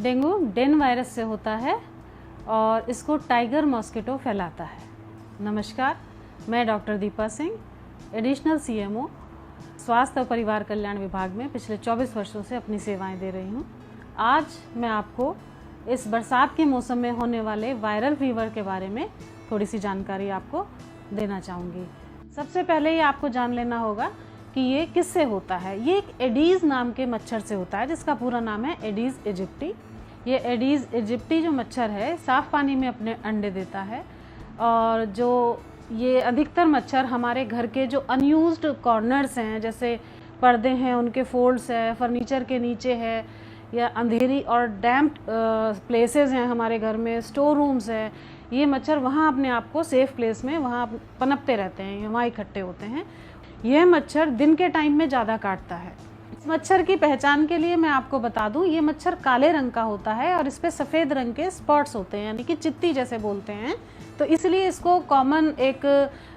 Dengue Dane virus से होता है और इसको टाइगर मॉस्किटो फैलाता है। नमस्कार, मैं doctor Deepa Singh, additional CMO स्वास्थ्य और परिवार कल्याण विभाग में पिछले 24 वर्षों से अपनी सेवाएं दे रही हूं। आज मैं आपको इस बरसात के मौसम में होने वाले वायरल फीवर के बारे में थोड़ी सी जानकारी आपको देना चाहूँगी। सबसे पहले ये आपको जान लेना होगा कि ये किससे होता है। ये एक एडीज़ नाम के मच्छर से होता है, जिसका पूरा नाम है एडीज़ इजिप्टी। ये एडीज़ इजिप्टी जो मच्छर है साफ़ पानी में अपने अंडे देता है और जो ये अधिकतर मच्छर हमारे घर के जो अनयूज्ड कॉर्नर्स हैं, जैसे पर्दे हैं उनके फोल्ड्स है, फर्नीचर के नीचे है, या अंधेरी और डैम्प प्लेसेस हैं हमारे घर में, स्टोर रूम्स है, ये मच्छर वहाँ अपने आप को सेफ प्लेस में वहाँ पनपते रहते हैं, वहाँ इकट्ठे होते हैं। यह मच्छर दिन के टाइम में ज़्यादा काटता है। इस मच्छर की पहचान के लिए मैं आपको बता दूं, ये मच्छर काले रंग का होता है और इस पे सफ़ेद रंग के स्पॉट्स होते हैं, यानी कि चित्ती जैसे बोलते हैं। तो इसलिए इसको कॉमन एक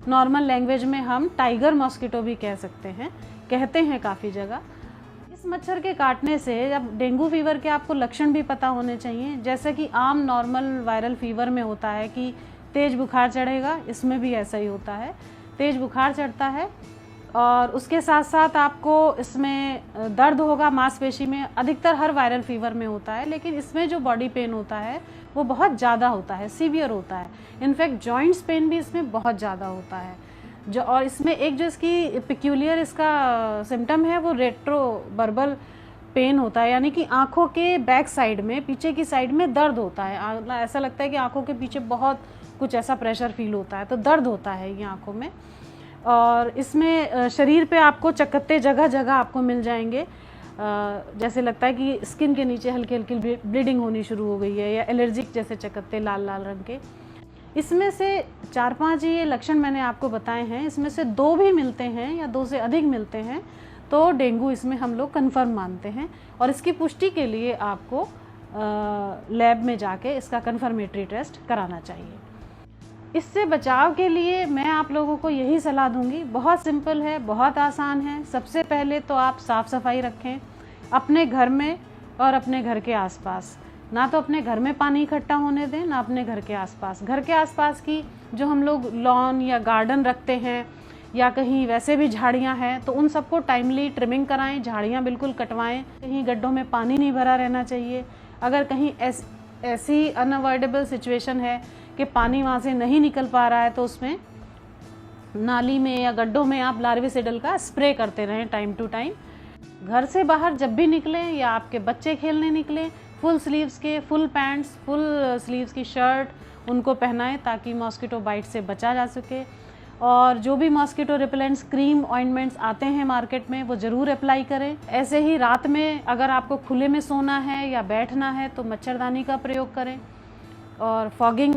नॉर्मल लैंग्वेज में हम टाइगर मॉस्किटो भी कह सकते हैं, कहते हैं काफ़ी जगह। इस मच्छर के काटने से अब डेंगू फीवर के आपको लक्षण भी पता होने चाहिए। जैसे कि आम नॉर्मल वायरल फीवर में होता है कि तेज़ बुखार चढ़ेगा, इसमें भी ऐसा ही होता है, तेज़ बुखार चढ़ता है और उसके साथ साथ आपको इसमें दर्द होगा मांसपेशी में। अधिकतर हर वायरल फीवर में होता है, लेकिन इसमें जो बॉडी पेन होता है वो बहुत ज़्यादा होता है, सीवियर होता है। इनफैक्ट जॉइंट्स पेन भी इसमें बहुत ज़्यादा होता है। और इसमें एक जो इसकी पिक्यूलियर इसका सिम्टम है वो रेट्रोवर्बल पेन होता है, यानी कि आँखों के बैक साइड में, पीछे की साइड में दर्द होता है। ऐसा लगता है कि आँखों के पीछे बहुत कुछ ऐसा प्रेशर फील होता है, तो दर्द होता है ये आँखों में। और इसमें शरीर पे आपको चकत्ते जगह जगह आपको मिल जाएंगे, जैसे लगता है कि स्किन के नीचे हल्की हल्की ब्लीडिंग होनी शुरू हो गई है, या एलर्जिक जैसे चकत्ते लाल लाल रंग के। इसमें से 4-5 ये लक्षण मैंने आपको बताए हैं, इसमें से 2 भी मिलते हैं या 2 से अधिक मिलते हैं तो डेंगू इसमें हम लोग कन्फर्म मानते हैं। और इसकी पुष्टि के लिए आपको लैब में जाके इसका कन्फर्मेटरी टेस्ट कराना चाहिए। इससे बचाव के लिए मैं आप लोगों को यही सलाह दूंगी, बहुत सिंपल है, बहुत आसान है। सबसे पहले तो आप साफ़ सफाई रखें अपने घर में और अपने घर के आसपास। ना तो अपने घर में पानी इकट्ठा होने दें, ना अपने घर के आसपास। घर के आसपास की जो हम लोग लॉन या गार्डन रखते हैं या कहीं वैसे भी झाड़ियाँ हैं, तो उन सबको टाइमली ट्रिमिंग कराएं, झाड़ियाँ बिल्कुल कटवाएं। कहीं गड्ढों में पानी नहीं भरा रहना चाहिए। अगर कहीं ऐसी अनअवॉइडेबल सिचुएशन है कि पानी वहाँ से नहीं निकल पा रहा है, तो उसमें नाली में या गड्ढों में आप लार्विसिडल का स्प्रे करते रहें टाइम टू टाइम। घर से बाहर जब भी निकलें या आपके बच्चे खेलने निकलें, फुल स्लीव्स के, फुल पैंट्स, फुल स्लीव्स की शर्ट उनको पहनाएं ताकि मॉस्किटो बाइट से बचा जा सके। और जो भी मॉस्किटो रिपेलेंट्स क्रीम ऑइंटमेंट्स आते हैं मार्केट में, वो ज़रूर अप्लाई करें। ऐसे ही रात में अगर आपको खुले में सोना है या बैठना है तो मच्छरदानी का प्रयोग करें। और फॉगिंग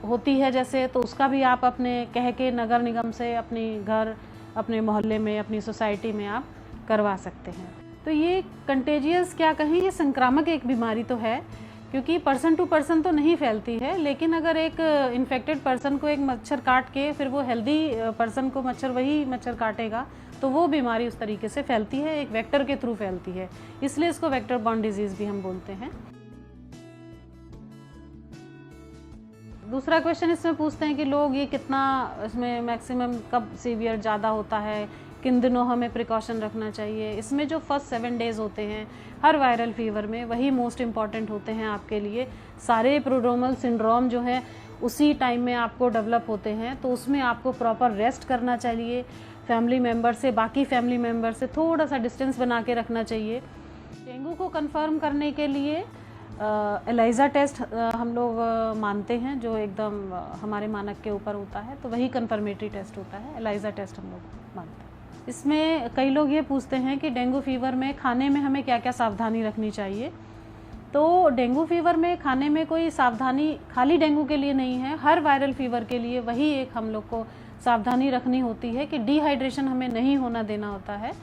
होती है जैसे, तो उसका भी आप अपने कह के नगर निगम से अपनी घर, अपने मोहल्ले में, अपनी सोसाइटी में आप करवा सकते हैं। तो ये कंटेजियस क्या कहें, ये संक्रामक एक बीमारी तो है, क्योंकि पर्सन टू पर्सन तो नहीं फैलती है, लेकिन अगर एक इन्फेक्टेड पर्सन को एक मच्छर काट के फिर वो हेल्दी पर्सन को वही मच्छर काटेगा, तो वो बीमारी उस तरीके से फैलती है, एक वेक्टर के थ्रू फैलती है। इसलिए इसको वेक्टर बॉर्न डिजीज़ भी हम बोलते हैं। दूसरा क्वेश्चन इसमें पूछते हैं कि लोग ये कितना, इसमें मैक्सिमम कब सीवियर ज़्यादा होता है, किन दिनों हमें प्रिकॉशन रखना चाहिए। इसमें जो फर्स्ट 7 डेज़ होते हैं हर वायरल फीवर में, वही मोस्ट इम्पॉर्टेंट होते हैं आपके लिए। सारे प्रोड्रोमल सिंड्रोम जो है उसी टाइम में आपको डेवलप होते हैं, तो उसमें आपको प्रॉपर रेस्ट करना चाहिए। फैमिली मेम्बर से, बाकी फैमिली मेम्बर से थोड़ा सा डिस्टेंस बना के रखना चाहिए। डेंगू को कन्फर्म करने के लिए एलाइज़ा टेस्ट हम लोग मानते हैं, जो एकदम हमारे मानक के ऊपर होता है, तो वही कन्फर्मेटरी टेस्ट होता है, एलाइज़ा टेस्ट हम लोग मानते हैं। इसमें कई लोग ये पूछते हैं कि डेंगू फीवर में खाने में हमें क्या क्या सावधानी रखनी चाहिए। तो डेंगू फीवर में खाने में कोई सावधानी खाली डेंगू के लिए नहीं है, हर वायरल फीवर के लिए वही एक हम लोग को सावधानी रखनी होती है कि डिहाइड्रेशन हमें नहीं होना देना होता है।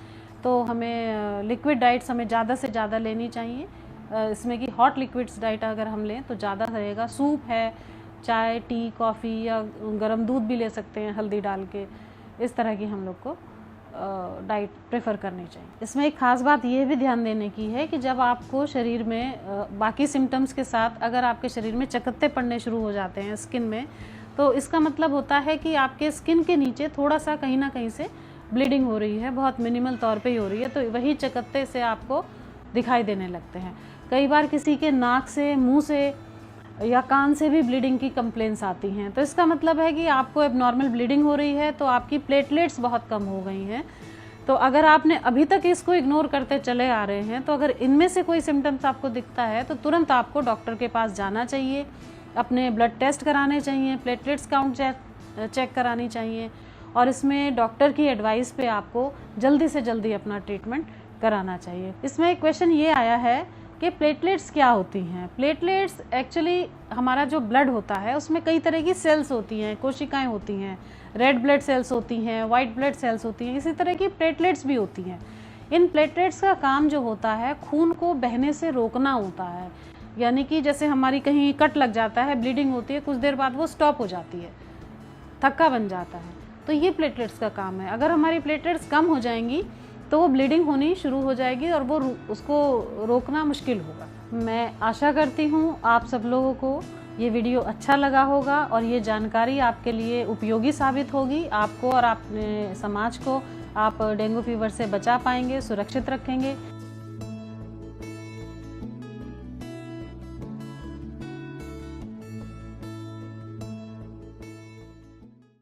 तो हमें लिक्विड डाइट्स हमें ज़्यादा से ज़्यादा लेनी चाहिए। इसमें कि हॉट लिक्विड्स डाइट अगर हम लें तो ज़्यादा रहेगा। सूप है, चाय, टी, कॉफ़ी या गर्म दूध भी ले सकते हैं हल्दी डाल के। इस तरह की हम लोग को डाइट प्रेफर करनी चाहिए। इसमें एक ख़ास बात ये भी ध्यान देने की है कि जब आपको शरीर में बाकी सिम्टम्स के साथ अगर आपके शरीर में चकत्ते पड़ने शुरू हो जाते हैं स्किन में, तो इसका मतलब होता है कि आपके स्किन के नीचे थोड़ा सा कहीं ना कहीं से ब्लीडिंग हो रही है, बहुत मिनिमल तौर पे ही हो रही है, तो वही चकत्ते से आपको दिखाई देने लगते हैं। कई बार किसी के नाक से, मुंह से या कान से भी ब्लीडिंग की कंप्लेंट्स आती हैं, तो इसका मतलब है कि आपको एबनॉर्मल ब्लीडिंग हो रही है, तो आपकी प्लेटलेट्स बहुत कम हो गई हैं। तो अगर आपने अभी तक इसको इग्नोर करते चले आ रहे हैं, तो अगर इनमें से कोई सिम्टम्स आपको दिखता है तो तुरंत आपको डॉक्टर के पास जाना चाहिए, अपने ब्लड टेस्ट कराने चाहिए, प्लेटलेट्स काउंट चेक करानी चाहिए, और इसमें डॉक्टर की एडवाइस पे आपको जल्दी से जल्दी अपना ट्रीटमेंट कराना चाहिए। इसमें एक क्वेश्चन ये आया है कि प्लेटलेट्स क्या होती हैं। प्लेटलेट्स एक्चुअली हमारा जो ब्लड होता है उसमें कई तरह की सेल्स होती हैं, कोशिकाएं होती हैं, रेड ब्लड सेल्स होती हैं, वाइट ब्लड सेल्स होती हैं, इसी तरह की प्लेटलेट्स भी होती हैं। इन प्लेटलेट्स का काम जो होता है खून को बहने से रोकना होता है, यानी कि जैसे हमारी कहीं कट लग जाता है, ब्लीडिंग होती है, कुछ देर बाद वो स्टॉप हो जाती है, थक्का बन जाता है, तो ये प्लेटलेट्स का काम है। अगर हमारी प्लेटलेट्स कम हो जाएंगी तो वो ब्लीडिंग होनी शुरू हो जाएगी और वो उसको रोकना मुश्किल होगा। मैं आशा करती हूँ आप सब लोगों को ये वीडियो अच्छा लगा होगा और ये जानकारी आपके लिए उपयोगी साबित होगी। आपको और अपने समाज को आप डेंगू फीवर से बचा पाएंगे, सुरक्षित रखेंगे।